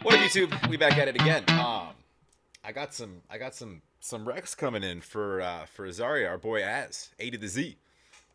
What up, YouTube? We back at it again. I got some recs coming in for Azahriah, our boy Az, A to the Z.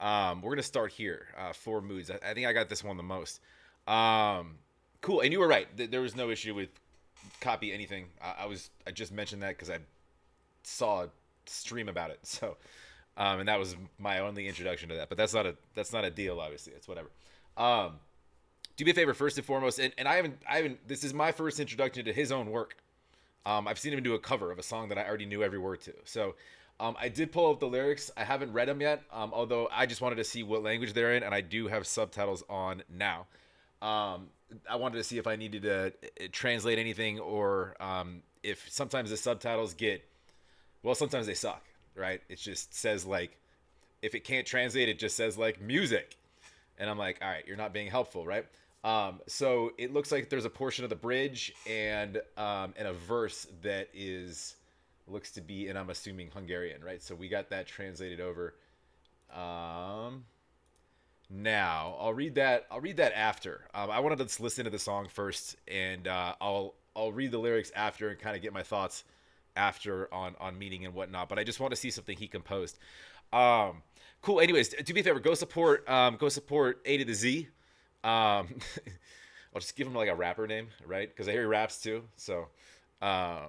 We're gonna start here. Four moods. I think I got this one the most. Cool. And you were right. There was no issue with copy anything. I just mentioned that because I saw a stream about it. So, and that was my only introduction to that. But that's not a deal. Obviously, it's whatever. Do me a favor first and foremost, and I haven't. This is my first introduction to his own work. I've seen him do a cover of a song that I already knew every word to. So I did pull up the lyrics. I haven't read them yet, although I just wanted to see what language they're in, and I do have subtitles on now. I wanted to see if I needed to translate anything, or if sometimes the subtitles well, sometimes they suck, right? It just says like, if it can't translate, it just says like music. And I'm like, all right, you're not being helpful, right? So it looks like there's a portion of the bridge and a verse that looks to be, and I'm assuming Hungarian, right? So we got that translated over. Now I'll read that. I'll read that after. I wanted to just listen to the song first, and I'll read the lyrics after and kind of get my thoughts after on meaning and whatnot. But I just want to see something he composed. Cool. Anyways, do me a favor. Go support A to the Z. I'll just give him like a rapper name, right? Because I hear he raps too. So, no,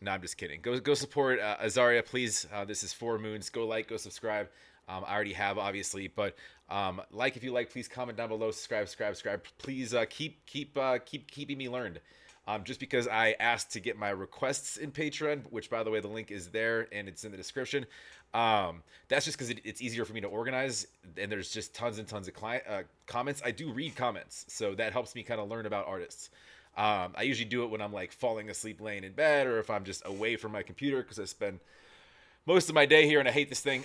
I'm just kidding. Go support Azahriah, please. This is 4 Moons. Go like, go subscribe. I already have, obviously, but like if you like, please comment down below. Subscribe. Please keep keeping me learned. Just because I asked to get my requests in Patreon, which, by the way, the link is there and it's in the description. That's just because it's easier for me to organize, and there's just tons and tons of comments. I do read comments, so that helps me kind of learn about artists. I usually do it when I'm like falling asleep laying in bed, or if I'm just away from my computer because I spend most of my day here and I hate this thing.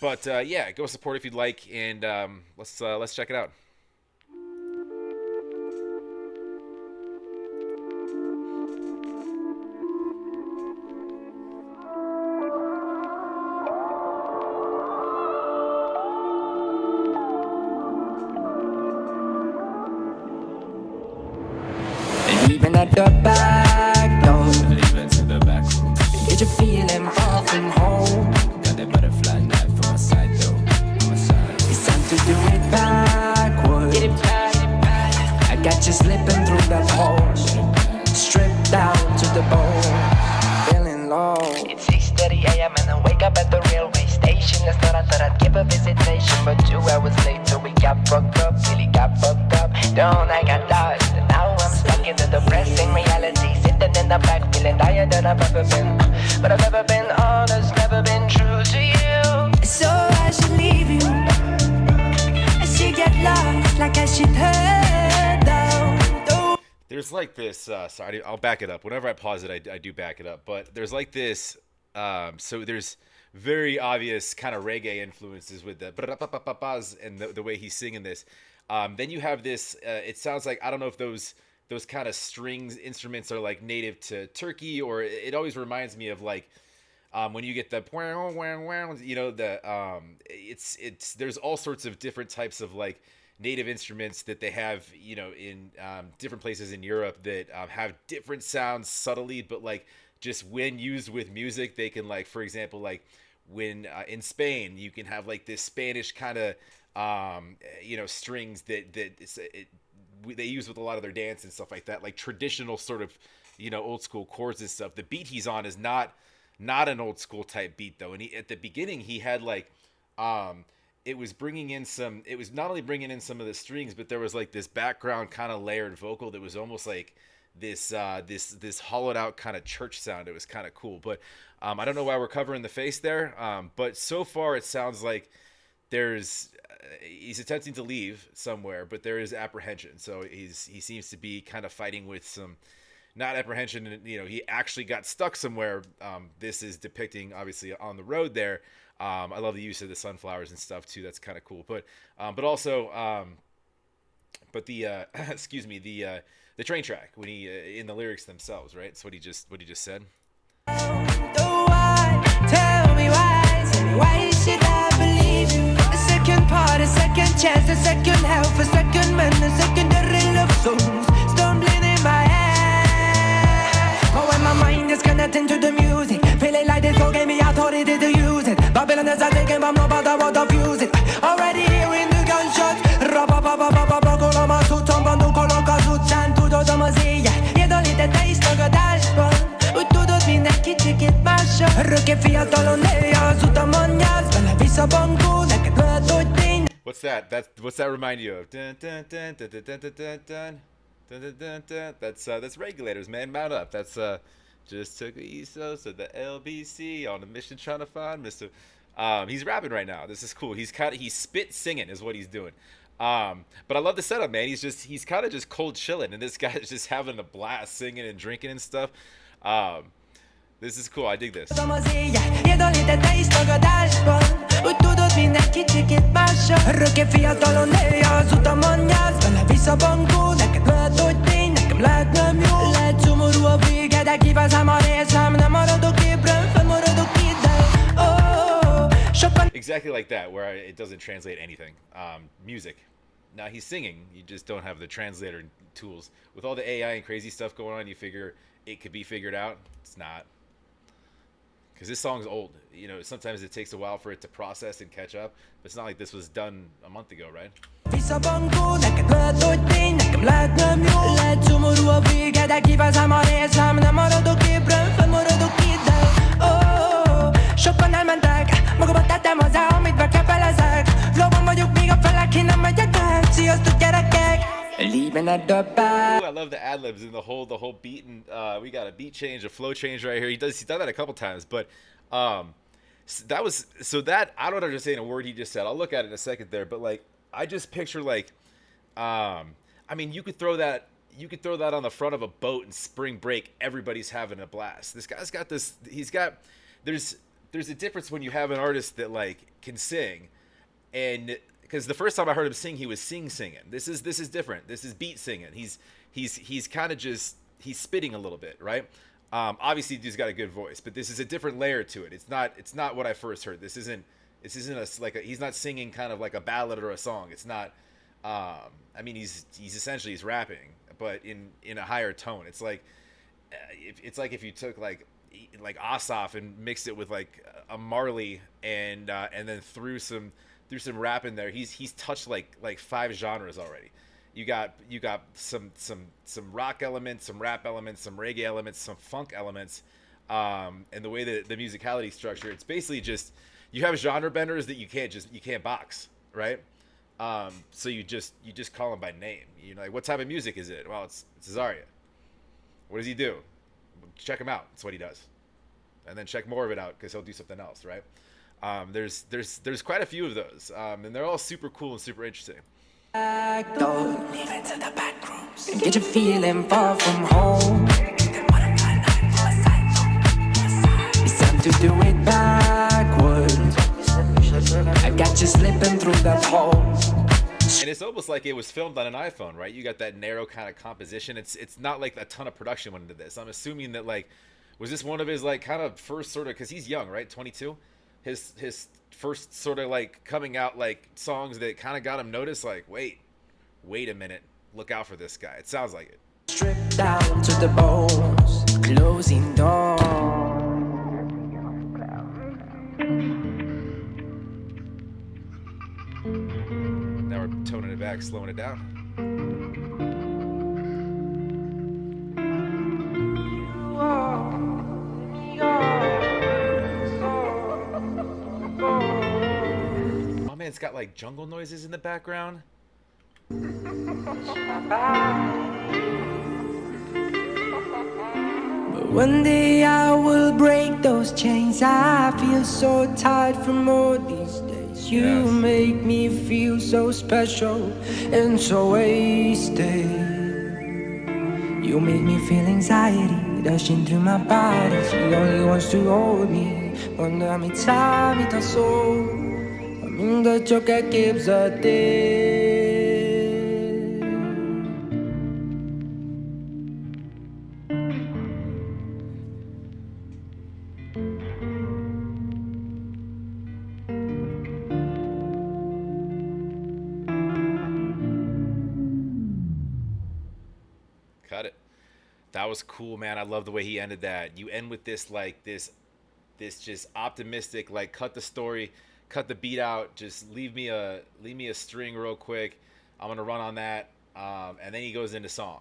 But yeah, go support if you'd like, and let's check it out. Even at the back door, Even to the back room. get you feeling far from home. Got that butterfly knife on my side though. On my side. It's time to do it backwards. I got you slipping through the hole, stripped down to the bone, feeling low. It's 6:30 a.m. and I wake up at the railway station. I thought I'd give a visitation, but 2 hours later we got fucked up, really got fucked up. Don't I got lost, and now I'm stuck in the depressing reality. Sitting in the back, feeling higher than I've ever been. But I've never been honest, never been true to you. So I should leave you. I should get lost, like I should hurt though. There's like this. Sorry, I'll back it up. Whenever I pause it, I do back it up. But there's like this. So there's very obvious kind of reggae influences with the and the way he's singing this. Then you have this. It sounds like, I don't know if those kind of strings instruments are like native to Turkey, or it always reminds me of like when you get the it's there's all sorts of different types of like native instruments that they have, in different places in Europe that have different sounds subtly, but like just when used with music, they can, like, for example, like when in Spain, you can have like this Spanish kind of strings that they use with a lot of their dance and stuff like that, like traditional sort of old school chords and stuff. The beat he's on is not an old school type beat though, and at the beginning he had like it was not only bringing in some of the strings, but there was like this background kind of layered vocal that was almost like this hollowed out kind of church sound. It was kind of cool, but I don't know why we're covering the face there, but so far it sounds like he's attempting to leave somewhere, but there is apprehension. So he seems to be kind of fighting with some, not apprehension, he actually got stuck somewhere. This is depicting obviously on the road there. I love the use of the sunflowers and stuff too. That's kind of cool. But also, but the excuse me, the train track when he in the lyrics themselves, right? That's what he just said. Tell me why should I believe you? A second part, a second chance, a second help, a second man, a secondary love songs stumbling in my Röker fiatalon az utamon jársz, vele visszabongul, neked lehet, hogy tény. What's that? What's that remind you of? Dun, dun, dun, dun, dun, dun, dun, dun, dun. Dun, dun, dun, dun. That's Regulators, man. Mount up. That's just took a ESO, so the LBC on a mission trying to find Mr. He's rapping right now. This is cool. He's spit singing is what he's doing. But I love the setup, man. He's kind of just cold chilling, and this guy is just having a blast singing and drinking and stuff. This is cool. I dig this. Az éjjel, érdalítette is tagadásban. Úgy tudod, minden kicsikét mással. Röker fiatalon az utamon jársz, vele visszabongul, neked lehet, hogy tény, nekem lehet nem jó. Lehet szomorú a vége, de kivázám a részem. Nem maradok ébren, fennmaradok ide. Sokan. Exactly like that, where it doesn't translate anything. Music. Now he's singing, you just don't have the translator tools. With all the AI and crazy stuff going on, you figure it could be figured out. It's not. Because this song's old. You know, sometimes it takes a while for it to process and catch up. But it's not like this was done a month ago, right? Visszabongul, neked lehet, hogy tény, nekem lehet nem jó. Lehet szomorú a vége, de kivázám a részem. Nem maradok ébren, fennmaradok ide. Sokan elmentek, magamat tettem hozzá, amit bekepelezek. Flowban vagyok, még a felek, én nem megyek el. Sziasztok gyerekek! Leaving at the back. Ooh, I love the ad libs and the whole beat, and we got a beat change, a flow change right here. He's done that a couple times, but that I don't understand a word he just said. I'll look at it in a second there, but like I just picture like, I mean, you could throw that on the front of a boat in spring break. Everybody's having a blast. This guy's got this. There's a difference when you have an artist that like can sing, and because the first time I heard him sing, he was singing. This is different. This is beat singing. He's kind of just spitting a little bit, right? Obviously, he's got a good voice, but this is a different layer to it. It's not what I first heard. This isn't he's not singing kind of like a ballad or a song. It's not. I mean, he's essentially rapping, but in a higher tone. It's like if you took like Asaf and mixed it with like a Marley and then threw some rap in there. He's touched like 5 genres already. You got some rock elements, some rap elements, some reggae elements, some funk elements, and the way that the musicality structure, it's basically just you have genre benders that you can't box, right? So you just call them by name. You know, like, what type of music is it? Well, it's Azahriah. What does he do? Check him out. That's what he does, and then check more of it out because he'll do something else, right? There's quite a few of those, and they're all super cool and super interesting. Don't leave into the back rooms and get you feeling far from home. It's time to do it backwards. I got you slipping through the holes. And it's almost like it was filmed on an iPhone, right? You got that narrow kind of composition. It's not like a ton of production went into this. I'm assuming that like, was this one of his like kind of first sort of, because he's young, right? 22. His first sort of like coming out like songs that kind of got him noticed. Like, wait a minute, look out for this guy. It sounds like it. Stripped down to the bones, closing doors. Now we're toning it back, slowing it down. Oh man, it's got like jungle noises in the background. But one day I will break those chains. I feel so tired from all these days. You Yes. make me feel so special and so wasted. You make me feel anxiety rushing through my body. She only wants to hold me. Quando a metà mi da solo, amando ciò che keeps a day. Cut it. That was cool, man. I love the way he ended that. You end with this like this just optimistic, like cut the story, cut the beat out, just leave me a string real quick. I'm gonna run on that, and then he goes into song,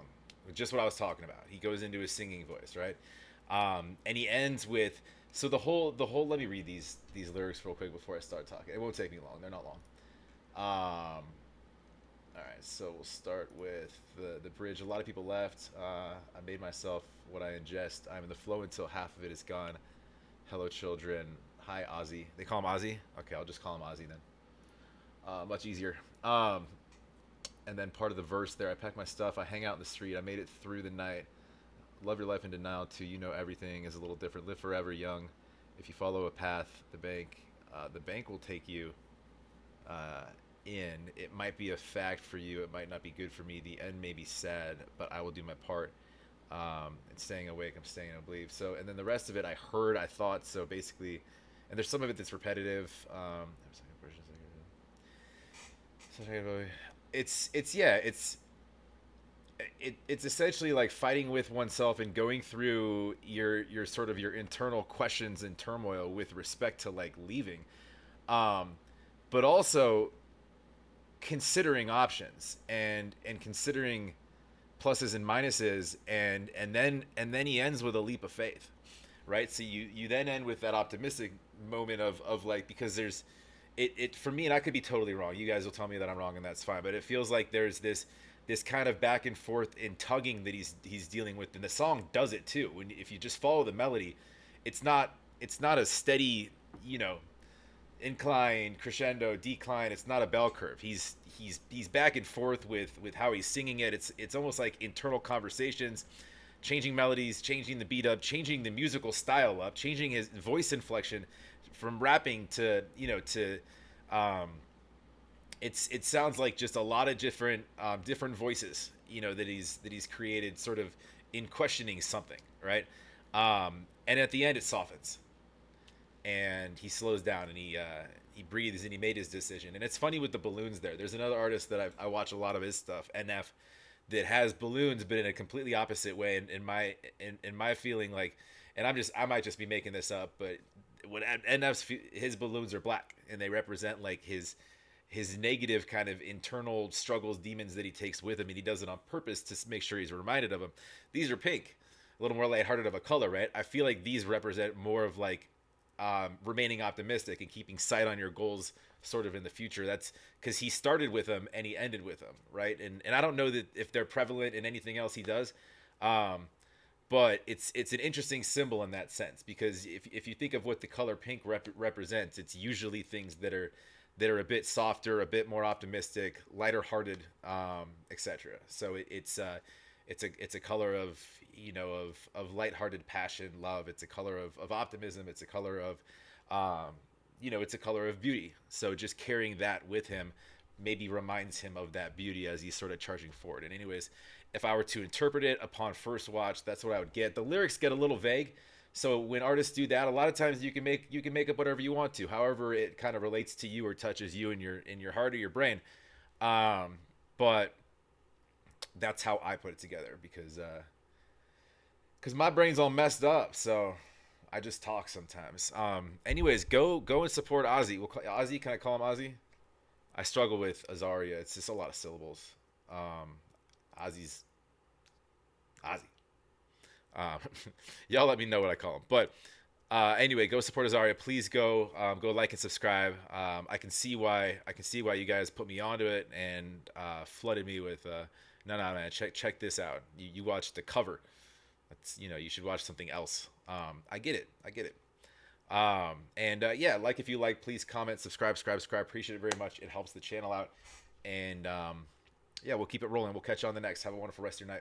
just what I was talking about. He goes into his singing voice, right? And he ends with So the whole. Let me read these lyrics real quick before I start talking. It won't take me long. They're not long. All right, so we'll start with the bridge. A lot of people left. I made myself what I ingest. I'm in the flow until half of it is gone. Hello, children. Hi, Ozzy. They call him Ozzy. Okay, I'll just call him Ozzy then. Much easier. And then part of the verse there. I pack my stuff. I hang out in the street. I made it through the night. Love your life in denial too. You know everything is a little different. Live forever young. If you follow a path, the bank will take you in. It might be a fact for you. It might not be good for me. The end may be sad, but I will do my part. And staying awake, I'm staying in belief. So, and then the rest of it, I heard, I thought. So basically, and there's some of it that's repetitive. It's essentially like fighting with oneself and going through your sort of your internal questions and turmoil with respect to like leaving, but also considering options and considering pluses and minuses, and then he ends with a leap of faith, right? So you then end with that optimistic moment of like, because there's it for me, and I could be totally wrong, you guys will tell me that I'm wrong and that's fine, but it feels like there's this kind of back and forth in tugging that he's dealing with, and the song does it too. When if you just follow the melody, it's not a steady, incline, crescendo, decline. It's not a bell curve. He's back and forth with how he's singing it. It's almost like internal conversations, changing melodies, changing the beat up, changing the musical style up, changing his voice inflection from rapping to it sounds like just a lot of different voices, that he's created, sort of in questioning something, right? And at the end, it softens, and he slows down, and he breathes, and he made his decision. And it's funny with the balloons there. There's another artist that I watch a lot of his stuff, NF, that has balloons, but in a completely opposite way. And in my feeling, like, and I might just be making this up, but when NF's his balloons are black, and they represent like his negative kind of internal struggles, demons that he takes with him, and he does it on purpose to make sure he's reminded of them. These are pink, a little more lighthearted of a color, right? I feel like these represent more of like remaining optimistic and keeping sight on your goals sort of in the future. That's because he started with them and he ended with them, right? And I don't know that if they're prevalent in anything else he does, but it's an interesting symbol in that sense, because if you think of what the color pink represents, it's usually things that are a bit softer, a bit more optimistic, lighter hearted, etc. So it's a color of lighthearted passion, love. It's a color of optimism. It's a color of it's a color of beauty. So just carrying that with him maybe reminds him of that beauty as he's sort of charging forward. And anyways, if I were to interpret it upon first watch, that's what I would get. The lyrics get a little vague. So when artists do that, a lot of times you can make up whatever you want to, however it kind of relates to you or touches you in your heart or your brain. But that's how I put it together, because my brain's all messed up, so I just talk sometimes. Anyways, go and support Ozzy. Ozzy, can I call him Ozzy? I struggle with Azahriah. It's just a lot of syllables. Ozzy's Ozzy. Y'all let me know what I call him. But anyway, go support Azahriah. Please go like and subscribe. I can see why you guys put me onto it and flooded me with no man, check this out. You watched the cover. That's, you should watch something else. I get it. And yeah, like, if you like, please comment, subscribe. Appreciate it very much. It helps the channel out. And yeah, we'll keep it rolling. We'll catch you on the next. Have a wonderful rest of your night.